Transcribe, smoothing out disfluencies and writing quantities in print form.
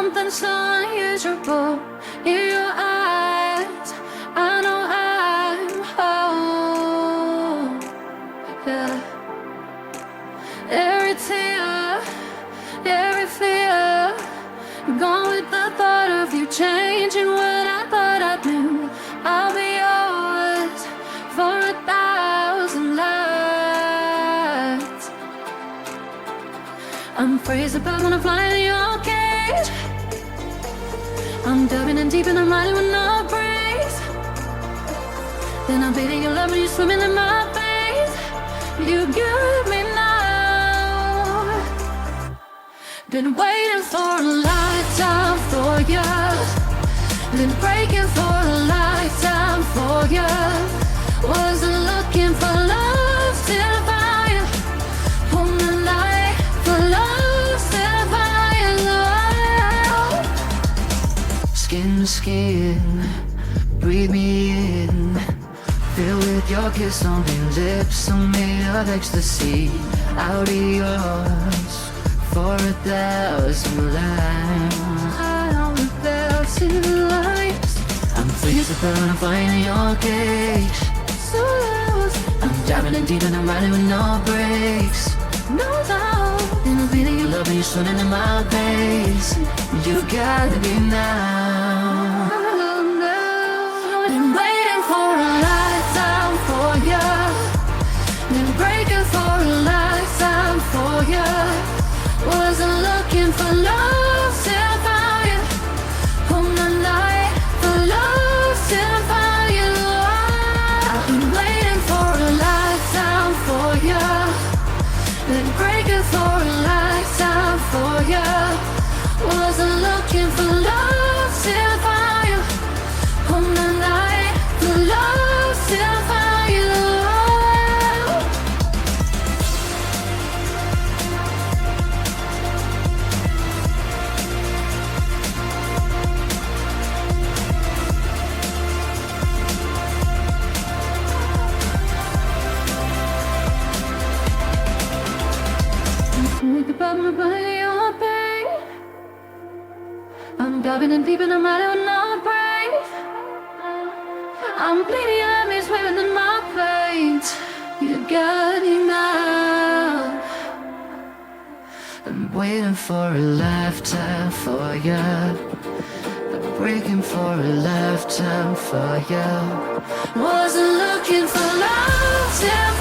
something so unusual in your eyes. I know I'm home. Yeah. Every tear, every fear, gone with the thought of you changing what I thought I knew. I'll be yours for 1,000 lives. I'm crazy about when I'm flying in your cage. I'm diving in deep and I'm riding with no brakes. Then I'm beating your love when you're swimming in my face. You got me now. Been waiting for a lifetime for you. Been breaking for a lifetime for you. Wasn't looking for love till I found you. On the night for love till I found you. Skin to skin, breathe me in. Filled with your kiss on your lips, so made of ecstasy. I'll be yours for 1,000 lives. 1,000 lives. I'm freezing about when I'm flying in your cage. So lost. I'm diving in deep and I'm riding with no brakes. No doubt. And I'm feeling your love and you're swimming in my face. You got me now. Been waiting for a lifetime for you. Been breaking for a lifetime for you. Wasn't looking for love till I found you. On the night for love till I found you. I've been waiting for a lifetime for you. Been breaking for a lifetime for you. Wasn't looking for love till I found you. On the night for love till I found you. Think about my body, your pain. I'm diving in deep and I'm out of no brain. I'm bleeding, I'm swimming in my veins. You got me now. I'm waiting for a lifetime for you. I'm breaking for a lifetime for you. Wasn't looking for love till